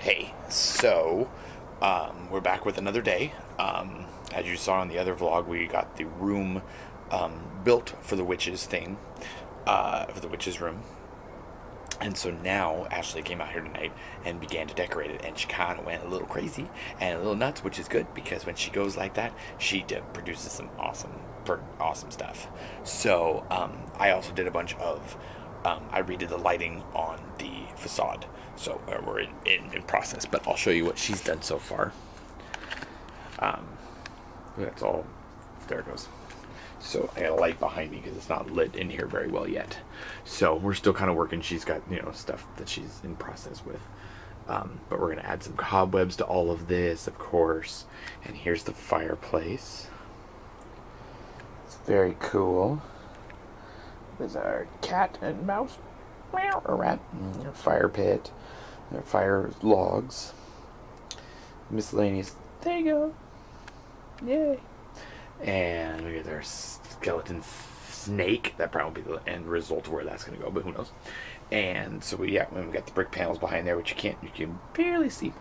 Hey, so we're back with another day. As you saw in the other vlog, we got the room built for the witches thing, for the witches room. And so now Ashley came out here tonight and began to decorate it, and she kind of went a little crazy and a little nuts, which is good because when she goes like that, she produces some awesome stuff. So I also did a bunch of I redid the lighting on the facade. So we're in process, but I'll show you what she's done so far. That's all. There it goes. So I got a light behind me because it's not lit in here very well yet. So we're still kind of working. She's got, stuff that she's in process with. But we're going to add some cobwebs to all of this, of course. And here's the fireplace. It's very cool. There's our cat and mouse. Or rat. Fire pit. Their fire logs. Miscellaneous. There you go. Yay. And we got our skeleton snake. That probably will be the end result of where that's going to go, but who knows. And so we got the brick panels behind there, which you can barely see.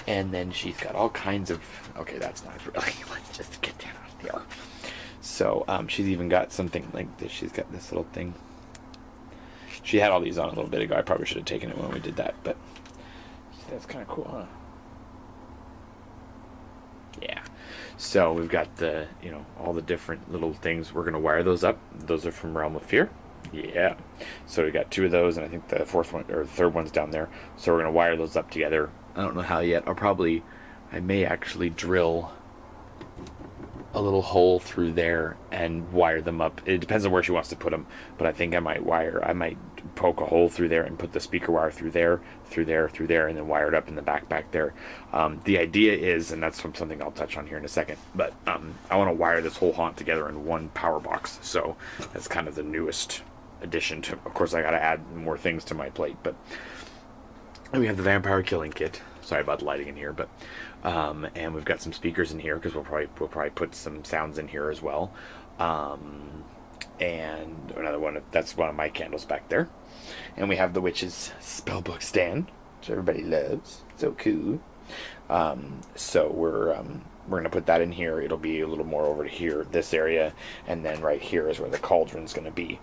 And then she's got all kinds of, okay, that's not really, let's just get down here. So she's even got something like this. She's got this little thing. She had all these on a little bit ago. I probably should have taken it when we did that, but that's kind of cool, huh? Yeah. So we've got the, all the different little things. We're going to wire those up. Those are from Realm of Fear. Yeah. So we got two of those, and I think the fourth one or the third one's down there. So we're going to wire those up together. I don't know how yet. I may actually drill a little hole through there and wire them up. It depends on where she wants to put them, but I think I might poke a hole through there and put the speaker wire through there, and then wire it up in the back there. The idea is, and that's something I'll touch on here in a second, but I want to wire this whole haunt together in one power box. So that's kind of the newest addition to, of course, I got to add more things to my plate, but we have the vampire killing kit. Sorry about the lighting in here, but and we've got some speakers in here because we'll probably put some sounds in here as well. And another one, that's one of my candles back there. And we have the witch's spellbook stand, which everybody loves. So cool. So we're going to put that in here. It'll be a little more over here, this area, and then right here is where the cauldron's going to be.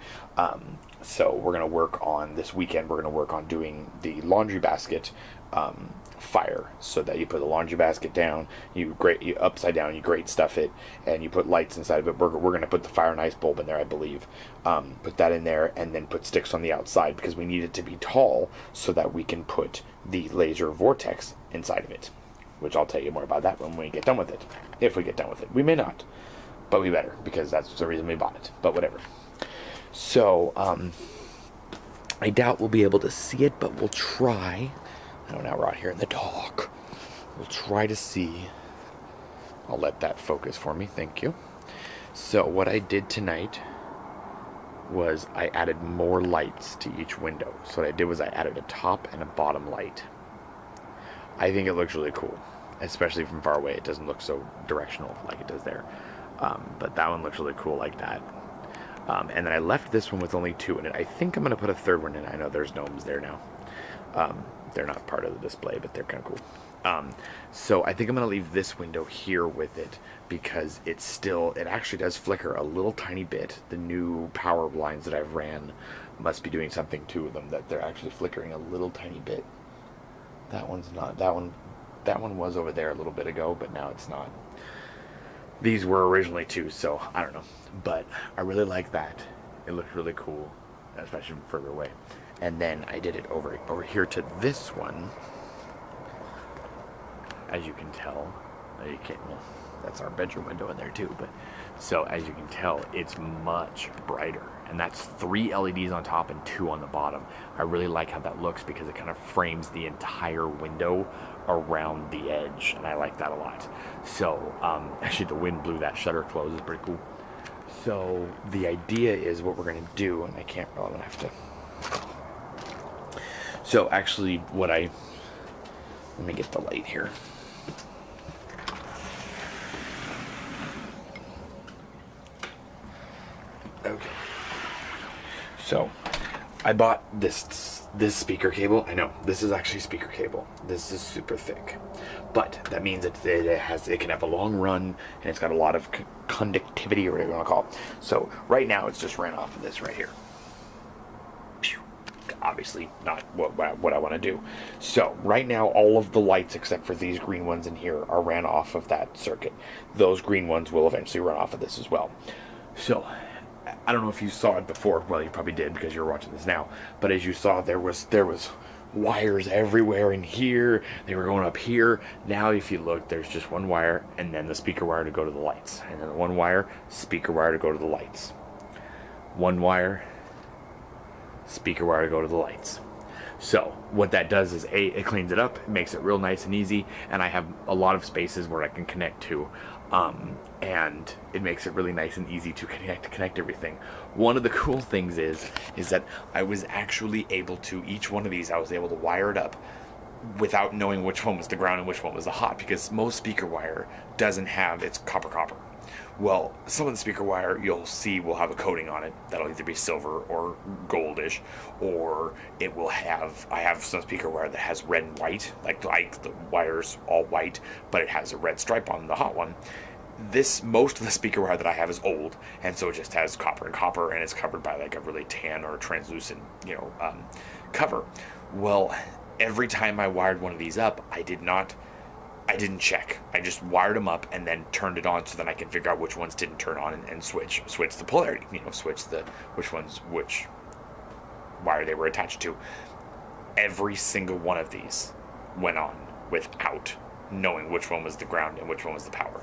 So we're going to work on, this weekend, we're going to work on doing the laundry basket fire, so that you put the laundry basket down, you upside down, you grate stuff it, and you put lights inside of it. We're going to put the fire and ice bulb in there, I believe. Put that in there, and then put sticks on the outside because we need it to be tall so that we can put the laser vortex inside of it, which I'll tell you more about that when we get done with it. If we get done with it. We may not, but we better, because that's the reason we bought it. But whatever. So I doubt we'll be able to see it, but we'll try. Now we're out here in the dark. We'll try to see. I'll let that focus for me. Thank you. So what I did tonight was I added more lights to each window. So what I did was I added a top and a bottom light. I think it looks really cool, especially from far away. It doesn't look so directional like it does there. But that one looks really cool like that. And then I left this one with only two in it. I think I'm going to put a third one in. I know there's gnomes there now. They're not part of the display, but they're kind of cool. So I think I'm going to leave this window here with it because it actually does flicker a little tiny bit. The new power lines that I've ran must be doing something to them, that they're actually flickering a little tiny bit. That one's not. That one was over there a little bit ago, but now it's not. These were originally two, so I don't know. But I really like that. It looks really cool, especially from further away. And then I did it over here to this one. As you can tell, that's our bedroom window in there too. But so as you can tell, it's much brighter, and that's 3 LEDs on top and 2 on the bottom. I really like how that looks because it kind of frames the entire window around the edge, and I like that a lot. So actually, the wind blew that shutter closed. It's pretty cool. So the idea is what we're going to do, and I'm going to have to. So actually, let me get the light here. Okay. So I bought this This speaker cable, I know, this is actually speaker cable. This is super thick. But that means it can have a long run, and it's got a lot of conductivity, or whatever you want to call it. So right now it's just ran off of this right here. Obviously not what I want to do. So right now all of the lights except for these green ones in here are ran off of that circuit. Those green ones will eventually run off of this as well. So I don't know if you saw it before. Well, you probably did because you're watching this now. But as you saw, there was wires everywhere in here. They were going up here. Now if you look, there's just one wire, and then the speaker wire to go to the lights, and then one wire, speaker wire to go to the lights. One wire, speaker wire to go to the lights. So what that does is it cleans it up, it makes it real nice and easy, and I have a lot of spaces where I can connect to, and it makes it really nice and easy to connect everything. One of the cool things is that I was actually able to, each one of these I was able to wire it up without knowing which one was the ground and which one was the hot, because most speaker wire doesn't have, it's copper. Well, some of the speaker wire you'll see will have a coating on it that'll either be silver or goldish, or it will have, I have some speaker wire that has red and white, like the wire's all white, but it has a red stripe on the hot one. Most of the speaker wire that I have is old, and so it just has copper, and it's covered by like a really tan or translucent, cover. Well, every time I wired one of these up, I didn't check. I just wired them up and then turned it on so then I can figure out which ones didn't turn on and switch the polarity, which wire they were attached to. Every single one of these went on without knowing which one was the ground and which one was the power.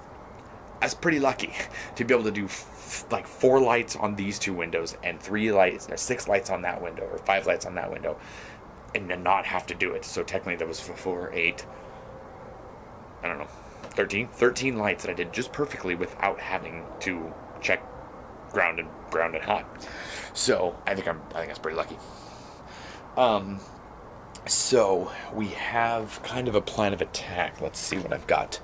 I was pretty lucky to be able to do like 4 lights on these 2 windows and 6 lights on that window, or 5 lights on that window, and then not have to do it. So technically that was 4, 8, I don't know, 13 lights that I did just perfectly without having to check ground and hot. So I think that's pretty lucky. So we have kind of a plan of attack. Let's see what I've got.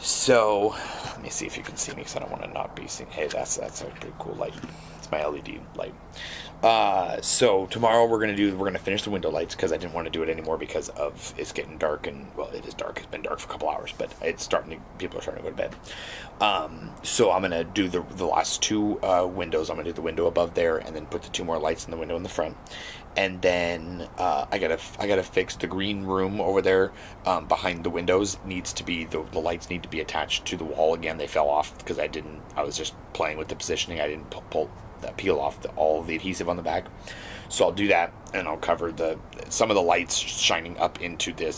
So let me see if you can see me, because I don't want to not be seen. Hey, that's a pretty cool light. It's my LED light. So tomorrow we're gonna finish the window lights, because I didn't want to do it anymore because of it's getting dark, and well, it is dark. It's been dark for a couple hours, but people are starting to go to bed. So I'm gonna do the last 2 windows. I'm gonna do the window above there, and then put the 2 more lights in the window in the front. And then I gotta fix the green room over there behind the windows. Needs to be the lights need to be attached to the wall again. They fell off because I was just playing with the positioning. I didn't peel off all of the adhesive on the back. So I'll do that, and I'll cover some of the lights shining up into the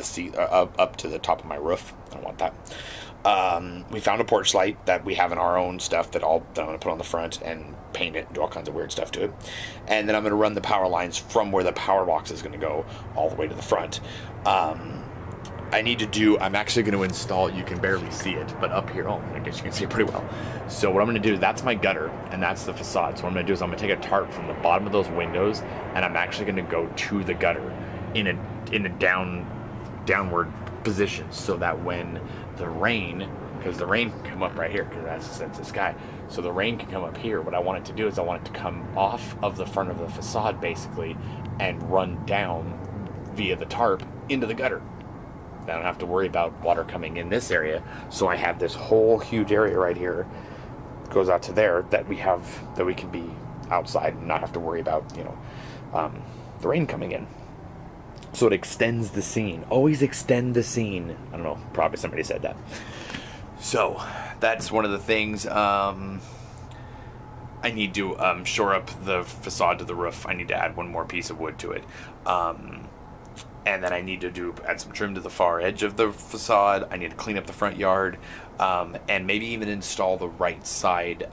seat, up to the top of my roof. I don't want that. We found a porch light that we have in our own stuff that I'm going to put on the front and paint it and do all kinds of weird stuff to it. And then I'm going to run the power lines from where the power box is going to go all the way to the front. I'm actually going to install, you can barely see it, but up here, I guess you can see it pretty well. So what I'm going to do, that's my gutter, and that's the facade. So what I'm going to do is I'm going to take a tarp from the bottom of those windows, and I'm actually going to go to the gutter in a downward position, so that when the rain, because the rain can come up right here, because that's the sky, so the rain can come up here. What I want it to do is I want it to come off of the front of the facade, basically, and run down via the tarp into the gutter. I don't have to worry about water coming in this area. So I have this whole huge area right here, goes out to there, that we can be outside and not have to worry about the rain coming in. So it extends the scene. Always extend the scene. I don't know, probably somebody said that. So that's one of the things. I need to shore up the facade to the roof. I need to add one more piece of wood to it. And then I need to add some trim to the far edge of the facade. I need to clean up the front yard, and maybe even install the right side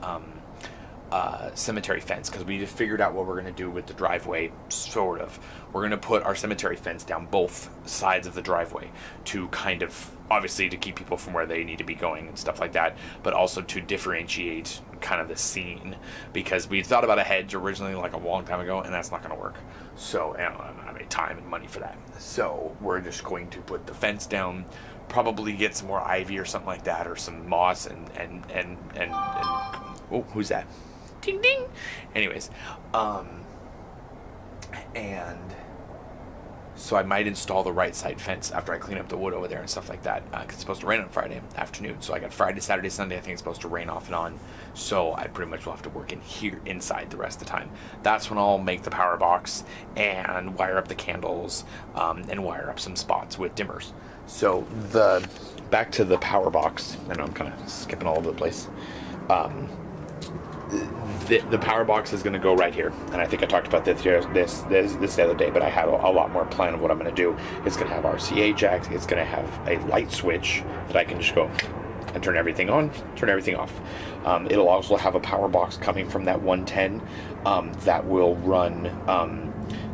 cemetery fence, because we figured out what we're going to do with the driveway, sort of. We're going to put our cemetery fence down both sides of the driveway to kind of, obviously, to keep people from where they need to be going and stuff like that, but also to differentiate kind of the scene, because we thought about a hedge originally like a long time ago, and that's not going to work. So I don't have any time and money for that. So we're just going to put the fence down, probably get some more ivy or something like that, or some moss, and oh, who's that? Ding ding. Anyways, and so I might install the right side fence after I clean up the wood over there and stuff like that, because it's supposed to rain on Friday afternoon. So I got Friday, Saturday, Sunday. I think it's supposed to rain off and on. So I pretty much will have to work in here inside the rest of the time. That's when I'll make the power box and wire up the candles, and wire up some spots with dimmers. So back to the power box. I know I'm kind of skipping all over the place. The power box is going to go right here, and I think I talked about this the other day, but I had a lot more plan of what I'm going to do. It's going to have RCA jacks. It's going to have a light switch that I can just go and turn everything on, turn everything off. It'll also have a power box coming from that 110 that will run,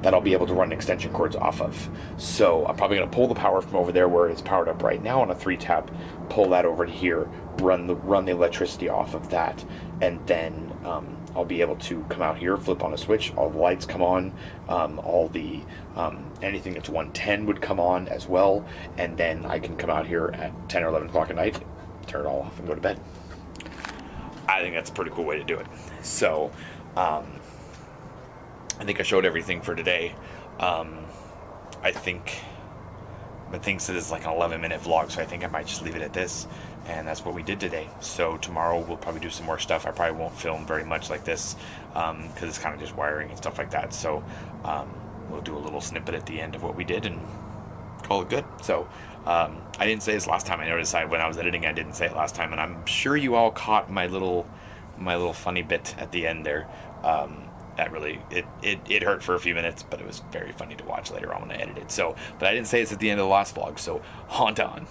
that I'll be able to run extension cords off of. So I'm probably going to pull the power from over there where it's powered up right now on a 3-tap, pull that over to here, run the electricity off of that, and then I'll be able to come out here, flip on a switch, all the lights come on, all the anything that's 110 would come on as well, and then I can come out here at 10 or 11 o'clock at night, turn it all off, and go to bed. I think that's a pretty cool way to do it. So I think I showed everything for today. I think this is like an 11-minute vlog, so I think I might just leave it at this. And that's what we did today. So tomorrow we'll probably do some more stuff. I probably won't film very much like this, because it's kind of just wiring and stuff like that. So we'll do a little snippet at the end of what we did and call it good. So I didn't say this last time. I noticed when I was editing, I didn't say it last time, and I'm sure you all caught my little funny bit at the end there. That really it hurt for a few minutes, but it was very funny to watch later on when I edited. So, but I didn't say it's at the end of the last vlog. So haunt on.